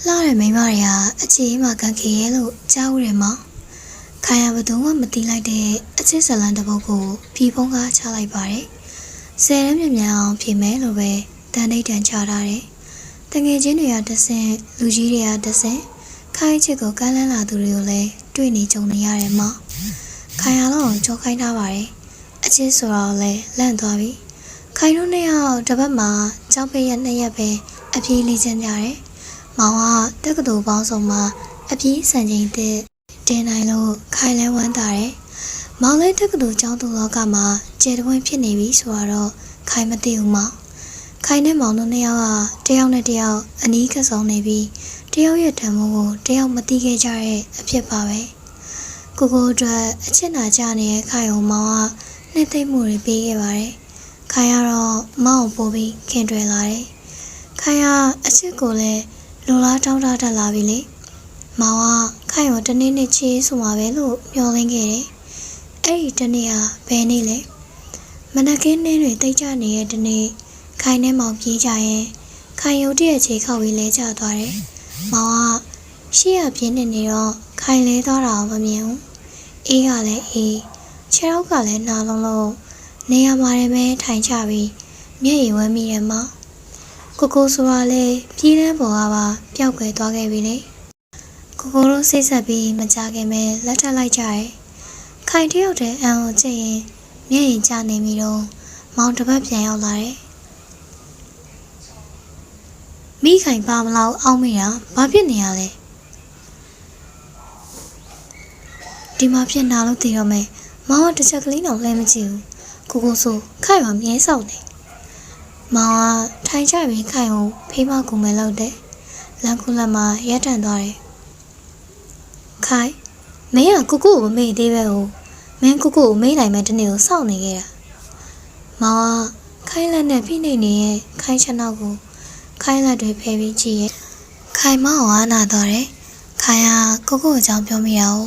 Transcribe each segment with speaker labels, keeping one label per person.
Speaker 1: လာရမိမရအချီမှာကန်ခေရဲ့လို့ကြားဦးတယ်မောင်ခိုင်ရဘသူမှမတိလိုက်တဲ့အချစ်ဇလန်တစ်ပုဒ်ကိုဖြီးဖုံးကားချလိုက်ပါတယ်ဆယ်ရမ်းမြင်အောင်ဖြေမယ်လို့ပဲတန်တိတ်တန်ချထားတယ်တငယ်ချင်းတွေကတဆင့်လူကြီးတွေကတဆင့်ခိုင်ချစ်ကိုကမ်းလှမ်းလာသူတွေကိုလည်းတွေ့နေကြုံနေရတယ်မောင်ခိုင်ရတော့ကြောခိုင်းထားပါတယ်အချစ်ဆိုတော့လည်းလန့်သွားပြီခိုင်တို့နှစ်ယောက်တစ်ပတ်မှာကြောက်ပိတ်ရနှစ်ရက်ပဲအပြေးလေးချင်းကြတယ်မောင်ကတက္ကသိုလ်ပေါင်းစုံမှာအပြေးစံချိန်တင်နိုင်လို့ခိုင်လဲဝမ်းသာတယ်။မောင်လည်းတက္ကသိုလ်ကျောင်းသူလောကမှာကျေတဝင်းဖြစ်နေပြီဆိုတော့ခိုင်မသိဘူးမောင်။ခိုင်နဲ့မောင်တို့နှစ်ယောက်ကတယောက်နဲ့တယောက်အနီးကပ်ဆုံးနေပြီးတယောက်ရဲ့ဓာတ်မိုးကိုတယောက်မသိခဲ့ကြတဲ့အဖြစ်ပါပဲ။ကိုအတွက်အချစ်နာကြနေတဲ့ခိုင်ကိုမောင်ကနှိမ့်သိမ့်မှုတွေပေးခဲ့ပါတယ်။ခိုင်ကတော့မောင်ကိုပို့ပြီးခင်တွယ်လာတယ်။ခိုင်ကအချစ်ကိုလည်းလိုလားတောင်းတတတ်လာပြီလေမောင်ကခိုင်ကိုတနေ့နဲ့ချေးဆိုမှာပဲလို့မျှော်လင့်ခဲ့တယ်အဲ့ဒီတနေ့ဟာဘယ်နေ့လဲမနက်ခင်းနှင်းတွေတိတ်ကျနေတဲ့တနေ့ခိုင်နဲ့မောင်ပြေးကြရင်ခိုင်ရုတ်တရက်ခြေခောက်ပြီးလဲကျသွားတယ်မောင်ကရှေ့ရပြင်းနေတော့ခိုင်လဲသွားတာမမြင်ဘူးအေးကလည်းအေးခြေထောက်ကလည်းနာလုံးလုံးနေရာမှာလည်းပဲထိုင်ချပြီးမျက်ရည်ဝဲမိတယ်မောင်ကိုဆိုတာလေပြေးတန်းပေါ်ကပါပျောက်ကွယ်သွားခဲ့ပြီလေကိုတို့စိတ်ဆက်ပြီးမကြခင်ပဲလက်ထပ်လိုက်ကြတယ်ခိုင်တယောက်တည်းအန်ကိုကြည့်ရင်မျက်ရည်ကျနေပြီတော့မောင်တစ်ပတ်ပြန်ရောက်လာတယ်မိခိုင်ပါမလားအောင်းမိတာဘာဖြစ်နေရလဲဒီမှာဖြစ်နာလို့သိတော့မယ်မောင်ကတစ်ချက်ကလေးတော့လဲမကြည့်ဘူးကိုဆိုခိုင်ကမြဲဆောက်နေမောင်ကထိုင်ချပြီးခိုင်ကိုဖေးမကူမယ်လို့တဲ့လမ်းကူလက်မှာရက်တန်သွားတယ်ခိုင်မင်းကကိုကိုမေ့သေးပဲဟုတ်မင်းကိုကိုမေ့နိုင်မဲ့တနေ့ကိုစောင့်နေခဲ့တာမောင်ကခိုင်လက်နဲ့ဖိနေနေရဲ့ခိုင်ချနောက်ကိုခိုင်လက်တွေဖယ်ပြီးကြည့်ရဲ့ခိုင်မောင်ကနာတော့တယ်ခိုင်ကကိုအကြောင်းပြောမိရအောင်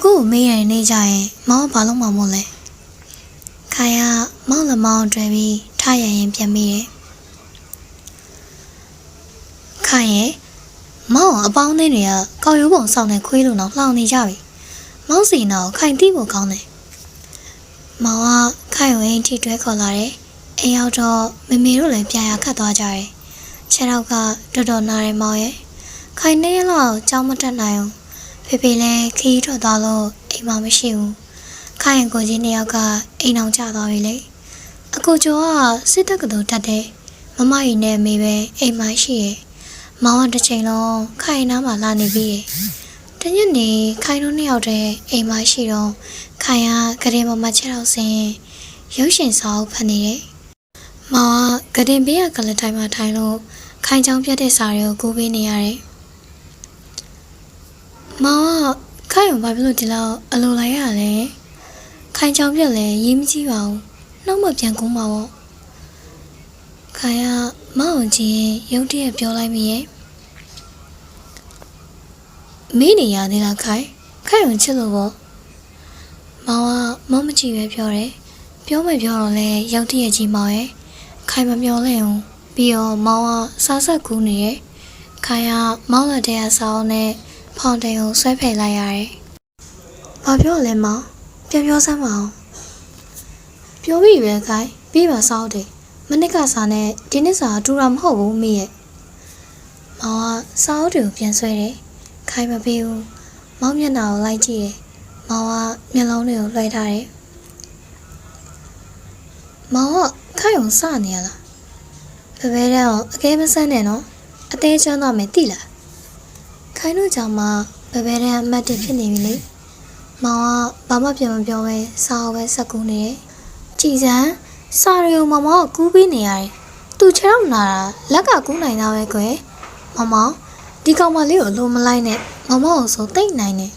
Speaker 1: ကိုမေ့ရနေကြရင်မောင်ကဘာလို့မှမို့လဲခိုင်ကမောင်လက်မောင်တွေ့ပြီးထရရင်ပြန်မိတယ်ခိုင်ရဲ့မောင်အပေါင်းသေးတွေကကောက်ရိုးပုံဆောင်နေခွေးလို့တော့လှောင်နေကြပြီမောင်စီနာကိုခိုင်တိဖို့ကောင်းတယ်မောင်ကခိုင်ကိုအိမ်ထိတွဲခေါ်လာတယ်အိမ်ရောက်တော့မမေတို့လည်းပြန်ရခတ်သွားကြတယ်ခြေထောက်ကတော်တော်နာတယ်မောင်ရဲ့ခိုင်နေရလောက်ကြောင်းမတက်နိုင်ဘူးဖေဖေလည်းခီးထွက်သွားလို့အိမ်မှာမရှိဘူးခိုင်ကိုကြီးနှစ်ယောက်ကအိမ်အောင်ကျသွားပြီလေအကိုကျော်ကစစ်တပ်ကတူတတ်တယ်မမကြီးနဲ့မေပဲအိမ်မှာရှိရဲ့မောင်ကတစ်ချိန်လုံးခိုင်နားမှာလာနေပြီတညနေခိုင်တို့နှစ်ယောက်တည်းအိမ်မှာရှိတော့ခိုင်ကဂရင်ပေါ်မှာချက်တော့ဆင်းရုပ်ရှင်စာအုပ်ဖတ်နေတယ်မောင်ကဂရင်ဘေးကကလထိုင်မှာထိုင်လို့ခိုင်ချောင်းပြတ်တဲ့စာတွေကိုကူးပေးနေရတယ်မောင်ကခိုင်ကိုဘာဖြစ်လို့ဒီလောက်အလိုလိုက်ရလဲခိုင်ချောင်းပြတ်လဲရေးမကြည့်ပါဘူးနှောက်မပြန်ကူးမှာပေါ့ခိုင်ကမောင်ကြည့်ရင်ရုတ်တရက်ပြောလိုက်မိရဲ့မင်းနေရသေးလားခိုင်ကိုချစ်လို့ပေါ့မောင်ကမောင်မကြည့်ပဲပြောတယ်ပြောမယ်ပြောတော့လဲရုတ်တရက်ကြီးမောင်ရဲ့ခိုင်မမျောလဲအောင်ပြီးတော့မောင်ကစားဆက်ကူးနေရဲ့ခိုင်ကမောင်လက်ထဲကစောင်းနဲ့ဖောင်တိန်ကိုဆွဲဖယ်လိုက်ရတယ်ဘာပြောလဲမောင်ပြန်ပြောစမ်းမအောင်ပြောပြီပဲခိုင်ပြီးပါစောင်းတယ်မနစ်ကစားနဲ့ဒီနေ့စားတူတာမဟုတ်ဘူးမိရဲ့မောင်ကစားအုပ်တွေကိုပြန်ဆွဲတယ်ခိုင်မပေးဘူးမောင်မျက်နှာကိုလိုက်ကြည့်တယ်မောင်ကမျက်လုံးတွေကိုလွှဲထားတယ်မောင်ကခိုင်ကိုစနေရလားဘယ်တော့အကဲမဆန်းနဲ့နော်အသေးချမ်းတော့မယ်တိလားခိုင်တို့ကြောင့်မှဘယ်တည်းအမတ်တဖြစ်နေပြီလေမောင်ကဘာမှပြန်မပြောပဲစားအောင်ပဲဆက်ကူးနေတယ်ကြည်စမ်းစာရီကိုမမောင်ကူးပေးနေရတယ်။သူခြေထောက်နာတာလက်ကကူးနိုင်တာပဲကွယ်။မမောင်ဒီကောင်မလေးကိုလိုမလိုက်နဲ့မမောင်ကိုဆိုတိတ်နိုင်တယ်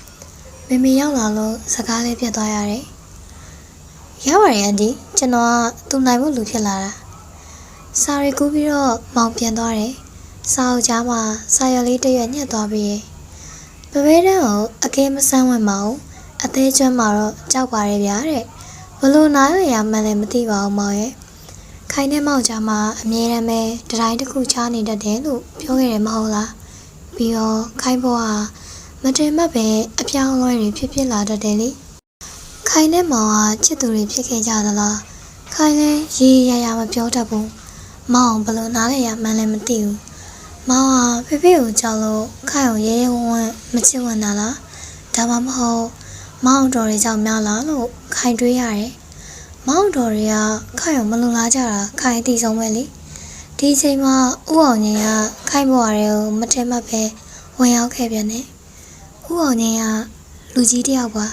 Speaker 1: ။မမေရောက်လာလို့စကားလေးပြတ်သွားရတယ်။ရပါတယ်အန်ဒီကျွန်တော်ကသူ့နိုင်ဖို့လူဖြစ်လာတာ။စာရီကူးပြီးတော့မောင်ပြန်သွားတယ်။စာအုပ်ကြားမှာစာရွက်လေးတစ်ရွက်ညှက်သွားပြီးဘယ်တန်းကိုအကဲမဆန်းဝင်မအောင်အသေးကျွမ်းမှာတော့ကြောက်ပါရဲ့ဗျာတဲ့။ဘလို့နားရရမှန်းလည်းမသိပါဘူးမောင်ရဲ့ ခိုင်နဲ့မောက်ကြမှာအမြဲတမ်းပဲတတိုင်းတစ်ခုချားနေတတ်တယ်လို့ပြောခဲ့တယ်မဟုတ်လားပြီးတော့ခိုင်ဘွားမတင်မတ်ပဲအပြောင်းအလဲတွေဖြစ်လာတတ်တယ်လေခိုင်နဲ့မောင်ကချစ်သူတွေဖြစ်ခဲ့ကြသလားခိုင်လည်းရေရမပြောတတ်ဘူးမောင်ဘယ်လိုနားလဲရမှန်းလည်းမသိဘူးမောင်ကဖေဖေကိုကြောက်လို့ခိုင်ကိုရဲဝံ့မချစ်ဝင်တာလားဒါမှမဟုတ်မောင်တော်တွေကြောင့်များလားလို့ခိုင်တွေးရတယ်မောင်တော်တွေကခိုင်ကိုမလုံလားကြတာခိုင်အသိဆုံးပဲလေဒီအချိန်မှာဥအောင်ငင်းကခိုင်ဘွားတွေကိုမထင်မှတ်ပဲဝင်ရောက်ခဲ့ပြန်တယ်ဥအောင်ငင်းကလူကြီးတယောက်ပါ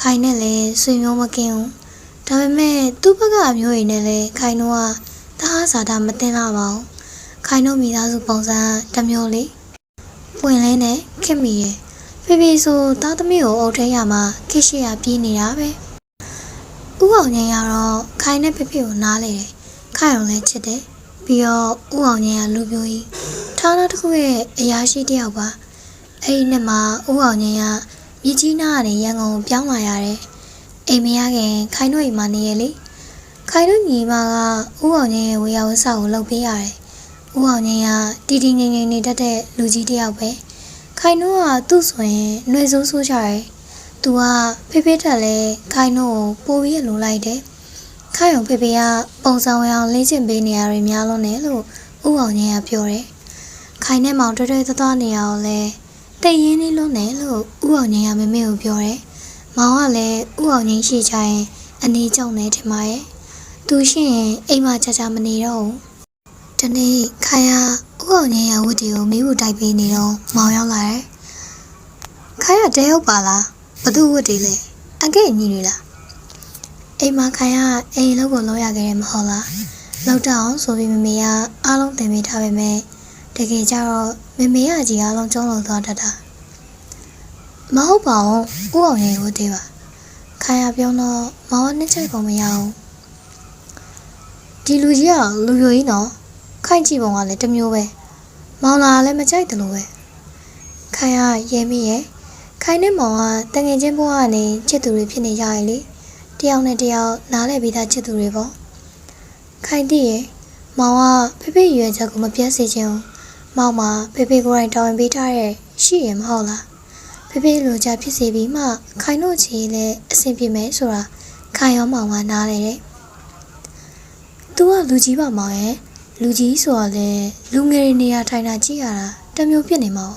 Speaker 1: ခိုင်နဲ့လည်းဆွေမျိုးမကင်းဘူးဒါပေမဲ့သူ့ဘက်ကအမျိုးရည်နဲ့လည်းခိုင်တို့ကတအားစာတာမတင်လာပါဘူးခိုင်တို့မိသားစုပုံစံတစ်မျိုးလေးပွင့်လင်းနဲ့ခက်မိရဲ့ဖေဖေဆိုသားသမီးကိုအုပ်ထိန်ရမှာခက်ရှိရပြေးနေတာပဲဥအောင်ငင်းကတော့ခိုင်နဲ့ဖေဖေကိုနားလေတယ်ခိုင်အောင်လည်းချစ်တယ်ပြီးတော့ဥအောင်ငင်းကလူပြိုကြီးဌာနတစ်ခုရဲ့အရာရှိတယောက်ပါအဲ့ဒီနှစ်မှာဥအောင်ငင်းကမြကြီးနားကနေရန်ကုန်ပြောင်းလာရတယ်အိမ်မရခင်ခိုင်တို့အိမ်မှာနေရလေခိုင်တို့ညီမကဥအောင်ငင်းရဲ့ဝေယဝဆကိုလုပ်ပေးရတယ်ဥအောင်ငင်းကတီတီငိမ့်ငိမ့်နေတတ်တဲ့လူကြီးတယောက်ပဲခိုင်တို့ကသူ့ဆိုရင်နှွေဆိုးဆိုးကြတယ်သူကဖေဖေထက်လဲခိုင်တို့ကိုပိုပြီးလိုလိုက်တယ်ခိုင်အောင်ဖေဖေကပုံစံဝင်အောင်လေ့ကျင့်ပေးနေရတွေများလုံးတယ်လို့ဥအောင်ငင်းကပြောတယ်ခိုင်နဲ့မောင်တွေ့သွားနေရအောင်လဲတိတ်ရင်းလေးလုံးတယ်လို့ဥအောင်ငင်းကမမေကိုပြောတယ်မောင်ကလည်းဥအောင်ငင်းရှိချင်အနေကြောင့်နေထင်ပါရဲ့သူရှိရင်အိမ်မှာကြာမနေတော့ဘူးဒီနေ့ခိုင်ကဥအောင်ငင်းရဲ့ဝတ်တွေကိုမိဖို့တိုက်ပေးနေတော့မောင်ရောက်လာတယ်ခိုင်ကတဲဟုတ်ပါလားဘသူဝတ်တွေလဲအကဲ့ညီတွေလားအိမ်မှာခိုင်ကအိမ်လောက်ကိုလောက်ရခဲ့တယ်မဟုတ်လားလောက်တော့ဆိုပြီးမမေကအားလုံးတင်ပေးထားပေမဲ့တကယ်ကြတော့မမေကကြီးအားလုံးကျုံးလို့သွားတတ်တာမဟုတ်ပါဘူးဥအောင်ရဲ့ဝတ်တွေပါခိုင်ကပြောတော့မောင်ကနှစ်ချက်ကုန်မရအောင်ဒီလူကြီးကလူပြိုကြီးနော်ခိုင်ကြည့်ပုံကလည်းတစ်မျိုးပဲမောင်လာလည်းမကြိုက်တယ်လို့ပဲခိုင်ကရဲမိရဲ့ခိုင်နဲ့မောင်ကတငယ်ချင်းဘဝကနေချစ်သူတွေဖြစ်နေကြရဲ့လေတယောက်နဲ့တယောက်နားလည်ပြီးသားချစ်သူတွေပေါ့ခိုင်တည့်ရဲ့မောင်ကဖေဖေရွယ်ချက်ကိုမပြတ်စေချင်ဘူးမောင်မှာဖေဖေကိုယ်တိုင်တောင်းပေးထားရဲ့ရှိရမဟုတ်လားဖေဖေလိုချဖြစ်စေပြီးမှခိုင်တို့ချီလည်းအဆင်ပြေမယ်ဆိုတာခိုင်ရောမောင်ကနားလေတယ်သူကလူကြီးပါမောင်ရဲ့လူကြီးဆိုတော့လေလူငယ်တွေနေရာထိုင်တာကြည့်ရတာတမျိုးဖြစ်နေမှာ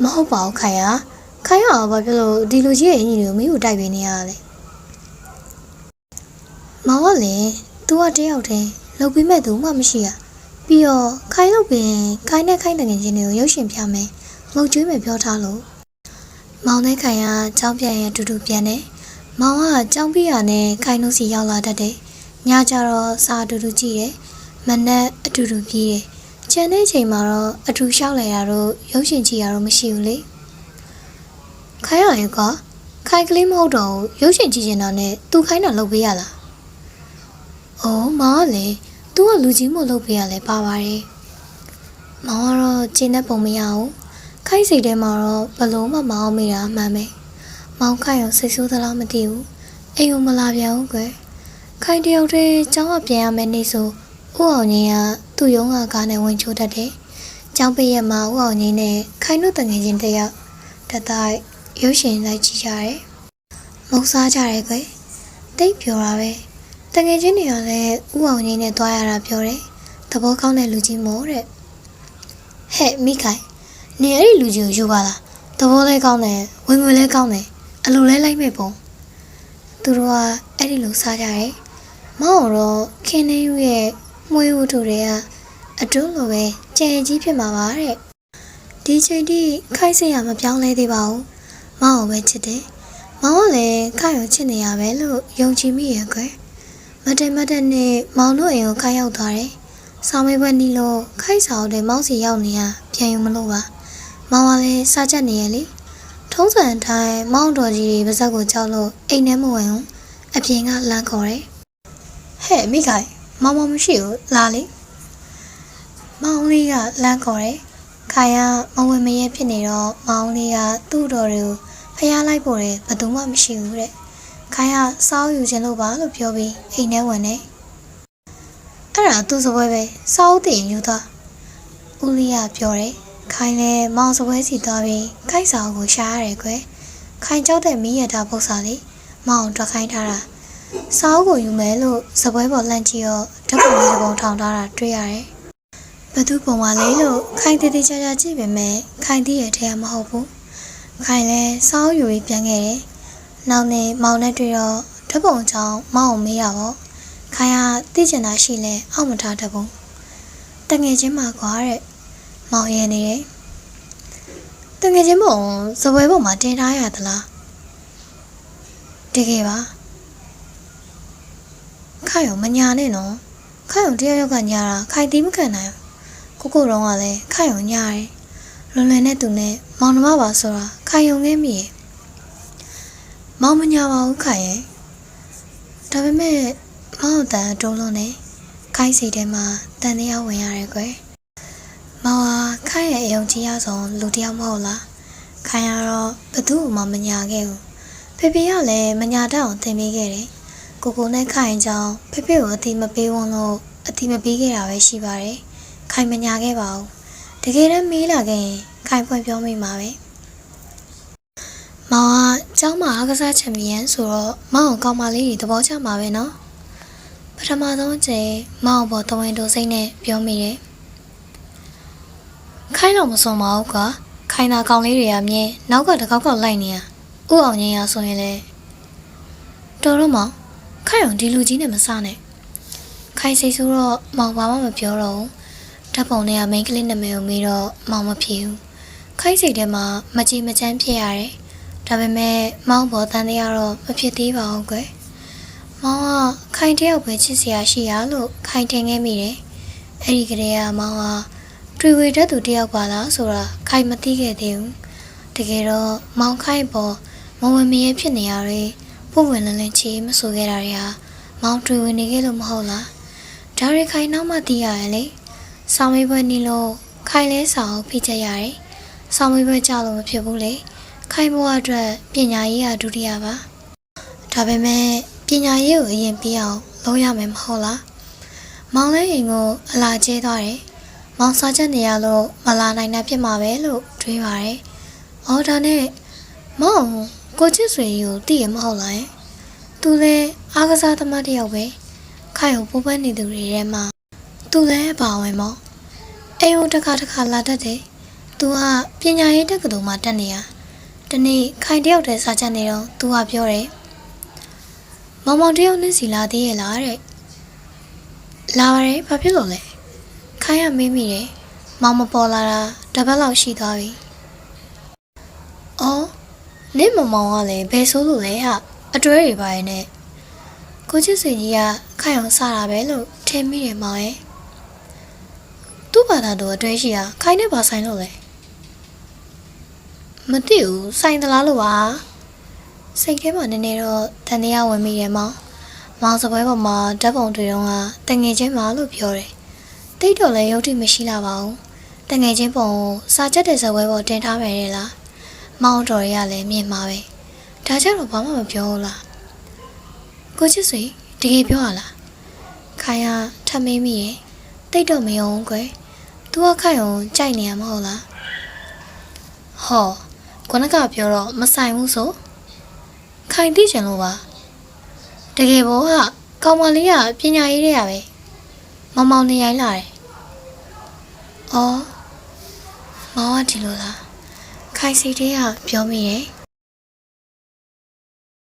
Speaker 1: မဟုတ်ပါဘူးခိုင်ကဘာဖြစ်လို့ဒီလူကြီးရဲ့အင်ကြီးတွေကိုမင်းကိုတိုက်ပေးနေရလဲမောင်ကလေသူကတယောက်တည်းလုပ်ပြီးမဲ့သူမှမရှိရပြီးတော့ခိုင်လုပ်ပြီးခိုင်နဲ့ခိုင်တငယ်ချင်းတွေကိုရုပ်ရှင်ပြမယ်ငုတ်ကျွေးမယ်ပြောထားလို့မောင်နဲ့ခိုင်ကကြောင်းပြန်ရင်အတူတူပြန်တယ်မောင်ကကြောင်းပြရနဲ့ခိုင်တို့စီရောက်လာတတ်တယ်ညကြတော့စာအတူတူကြည့်တယ်မနက်အတူတူပြေးတယ်ကျန်တဲ့ချိန်မှာတော့အတူလျှောက်လိုက်ရတော့ရုပ်ရှင်ကြည့်ရတော့မရှိဘူးလေခိုင်ရရဲ့ကခိုင်ကလေးမဟုတ်တော့ရုပ်ရှင်ကြည့်နေတာနဲ့သူခိုင်းတာလုပ်ပေးရလားအော်မောင်ကလေသူကလူကြီးမို့လုပ်ပေးရလဲပါပါတယ်မောင်ကတော့ကျင်းတဲ့ပုံမရဘူးခိုင်စိတ်ထဲမှာတော့ဘလုံးမမောင်းမိတာမှန်ပဲမောင်ခိုင်ရောစိတ်ဆိုးသလားမသိဘူးအိမ်ကိုမလာပြန်ဘူးကွယ်ခိုင်တယောက်တည်းကျောင်းကပြန်ရမယ်နေဆိုဥအောင်ငင်းကသူ့ရုံးကကားနဲ့ဝင်ချိုးတတ်တယ်။ကျောင်းပိတ်ရက်မှာဥအောင်ငင်းနဲ့ခိုင်တို့တငယ်ချင်းတယောက်တတိုက်ရုပ်ရှင်လိုက်ကြည့်ကြတယ်။မုံစားကြတယ်ကွယ်။တိတ်ပြောတာပဲ။တငယ်ချင်းတွေကလည်းဥအောင်ငင်းနဲ့သွားရတာပြောတယ်။သဘောကောင်းတဲ့လူကြီးမို့တဲ့။ဟဲ့မိခိုင်နေအဲ့ဒီလူကြီးကိုယူပါလား။သဘောလဲကောင်းတယ်ဝင်ငွေလဲကောင်းတယ်အလိုလဲလိုက်မဲ့ပုံ။သူတို့ကအဲ့ဒီလိုစားကြတယ်။မောင်တော့ခင်းနေရဲ့မွေးဝတ္ထုတွေကအတူလိုပဲကြံကြီးဖြစ်မှာပါတဲ့ဒီချိန်ထိခိုက်စရာမပြောင်းလဲသေးပါဘူးမောင်ကိုပဲချစ်တယ်မောင်ကလည်းခိုက်ကိုချစ်နေရပဲလို့ယုံကြည်မိရဲ့ကွယ်မတန်နဲ့မောင်တို့အိမ်ကိုခိုက်ရောက်သွားတယ်ဆောင်းမေးပွဲနီးလို့ခိုက်ဆောင်တဲ့မောင်စီရောက်နေရပြန်ယူမလို့ပါမောင်ကလည်းစားချက်နေရလေထုံးစံတိုင်းမောင်တော်ကြီးပါဇက်ကိုကြောက်လို့အိမ်ထဲမဝင်ဘူးအပြင်ကလမ်းခေါ်တယ်ဟဲ့မိခိုင်မောင်မရှိဘူးလာလေမောင်လေးကလမ်းခေါ်တယ်ခိုင်ကမဝင်မရဲဖြစ်နေတော့မောင်လေးကသူ့တော်တွေကိုဖျားလိုက်ပို့တယ်ဘယ်သူမှမရှိဘူးတဲ့ခိုင်ကစောင်းယူခြင်းလို့ပါလို့ပြောပြီးအိမ်ထဲဝင်တယ် အဲ့ဒါသူ့စပွဲပဲစောက်တင်ယူသွားဦးလေးကပြောတယ်ခိုင်လည်းမောင်စပွဲစီသွားပြီးခိုင်စာကိုရှာရတယ်ကွယ်ခိုင်ကြောက်တဲ့မီးရတာပု္ပ္ပာလေးမောင်တွက်ခိုင်းထားတာစောက်ကိုယူမယ်လို့စပွဲပေါ်လှမ်းကြည့်တော့ဓာတ်ပုံလေးတစ်ပုံထောင်ထားတာတွေ့ရတယ်ဘသူပုံပါလေလို့ခိုင်တည်တည်ချာချာကြည့်ပေမဲ့ခိုင်တည်ရဲ့ထဲကမဟုတ်ဘူးခိုင်လည်းစောက်ယူပြီးပြန်ခဲ့တယ်နောက်နေ့မောင်နဲ့တွေ့တော့ဓာတ်ပုံကြောင့်မောင်ကိုမေးရပေါ့ခိုင်ကသိကျင်တာရှိလဲအောက်မထားတတ်ဘူးတငယ်ချင်းမှာကွာတဲ့မောင်ရဲနေတယ်တငယ်ချင်းပုံစပွဲပေါ်မှာတင်ထားရသလားတကယ်ပါခိုင်ရောမညာနဲ့နော်ခိုင်ရောတယောက်ယောက်ကညာတာခိုင်တီးမခံနိုင်ဘူးကိုတော့ကလည်းခိုင်ရောညာတယ်လွန်လွန်နဲ့သူနဲ့မောင်နှမပါဆိုတာခိုင်ရုံငဲမိရဲ့မောင်မညာပါဘူးခိုင်ရဲ့ဒါပေမဲ့မောင်တန်တုံးလုံးနဲ့ခိုင်စီထဲမှာတန်တရားဝင်ရတယ်ကွယ်မောင်ဟာခိုင်ရဲ့အယုံကြည်ရဆုံးလူတယောက်မဟုတ်လားခိုင်ကတော့ဘသူ့မှမညာခဲ့ဘူးဖေဖေကလည်းမညာတတ်အောင်သင်ပေးခဲ့တယ်ကိုနဲ့ခိုင်ကြောင့်ဖေဖေကိုအတိမပေးဝန်းလို့အတိမပေးခဲ့တာပဲရှိပါတယ်ခိုင်မညာခဲ့ပါဘူးတကယ်တမ်းမေးလာခဲ့ရင်ခိုင်ဖွင့်ပြောမိမှာပဲမောင်ကကျောင်းမှာအားကစားချန်ပီယံဆိုတော့မောင်ကောင်မလေးတွေသဘောကျမှာပဲနော်ပထမဆုံးအချိန်မောင်ပေါ်တဝင်းတိုစိတ်နဲ့ပြောမိတယ်ခိုင်တော့မစွန်ပါဘူးကွာခိုင်သာကောင်လေးတွေကမြင်နောက်ကတကောက်ကောက်လိုက်နေရဥအောင်ငင်းရဆိုရင်လေတော်တော့မောင်ခိုင်အောင်ဒီလူကြီးနဲ့မစနဲ့ခိုင်စိတ်ဆိုးတော့မောင်ဘာမှမပြောတော့ဘူးဓာတ်ပုံတွေကမိန်းကလေးနာမည်ကိုမေးတော့မောင်မဖြေဘူးခိုင်စိတ်ထဲမှာမကြည်မချမ်းဖြစ်ရတယ်ဒါပေမဲ့မောင်ပေါ်တန်တရားတော့မဖြစ်သေးပါဘူးကွယ်မောင်ကခိုင်တယောက်ပဲချစ်စရာရှိရလို့ခိုင်တင်ခဲ့မိတယ်အဲ့ဒီကလေးကမောင်ကတွေ့ဝေတဲ့သူတယောက်ပါလားဆိုတာခိုင်မသိခဲ့သေးဘူးတကယ်တော့မောင်ခိုင်ပေါ်မဝင်မရဲဖြစ်နေရတယ်ပုံဝင်လင်းလင်းချီမဆိုခဲ့တာတွေဟာမောင်တွေ့ဝင်နေခဲ့လို့မဟုတ်လားဒါရီခိုင်နောက်မှသိရရဲ့လေဆောင်းမေးပွဲနေလို့ခိုင်လဲဆောင်ဖိချက်ရတယ်ဆောင်းမေးပွဲကြလို့မဖြစ်ဘူးလေခိုင်ဘဝအတွက်ပညာရေးကဒုတိယပါဒါပေမဲ့ပညာရေးကိုအရင်ပြီးအောင်လုပ်ရမယ်မဟုတ်လားမောင်လည်းအိမ်ကိုအလာကျဲသွားတယ်မောင်စားချက်နေရလို့မလာနိုင်တာဖြစ်မှာပဲလို့တွေးပါတယ်အော်ဒါနဲ့မောင်ကိုချစ်ဆွေကိုသိရမဟုတ်လားသူလည်းအားကစားသမားတစ်ယောက်ပဲခိုင်ကိုပိုးပန်းနေသူတွေထဲမှာသူလည်းပါဝင်မောအိမ်ကိုတစ်ခါလာတတ်တယ်သူကပညာရေးတက္ကသိုလ်မှာတက်နေရတနေ့ခိုင်တယောက်တည်းစားချက်နေတော့သူကပြောတယ်မောင်တယောက်နဲ့စီလာသေးရဲ့လားတဲ့လာပါတယ်ဘာဖြစ်လို့လဲခိုင်ကမေးမိတယ်မောင်မပေါ်လာတာတပတ်လောက်ရှိသွားပြီအော်နေမောင်ကလည်းဘယ်ဆိုးလို့လဲဟာအတွဲတွေပါရဲ့နဲ့ကိုချစ်စင်ကြီးကခိုင်အောင်စားတာပဲလို့ထင်မိတယ်မောင်ရဲ့သူ့ဘာသာတော့အတွဲရှိတာခိုင်နဲ့ပါဆိုင်လို့လဲမသိဘူးဆိုင်သလားလို့ပါစိတ်ထဲမှာနည်းနည်းတော့တန်တရားဝင်မိတယ်မောင်စပွဲပေါ်မှာဓာတ်ပုံတွေတော့ကတငယ်ချင်းပါလို့ပြောတယ်တိတ်တော့လည်းရုပ်တိမရှိလာပါဘူးတငယ်ချင်းပုံကိုစာချက်တဲ့စပွဲပေါ်တင်ထားမယ်လေလားမောင်တော်ရလည်းမြင်ပါပဲဒါကြတော့ဘာမှမပြောဘူးလားကိုချစ်ဆွေတကယ်ပြောရလားခိုင်ကထပ်မေးမိရဲ့တိတ်တော့မယုံကွယ်သူကခိုင်ကိုကြိုက်နေရမဟုတ်လားဟောခုနကပြောတော့မဆိုင်ဘူးဆိုခိုင်သိချင်လို့ပါတကယ်ဘောကကောင်မလေးကပညာရေးတွေရပဲမောင်နေရိုင်းလာတယ်အော်မောင်ကဒီလိုလားခိုင်စီတေးကပြောမိတယ်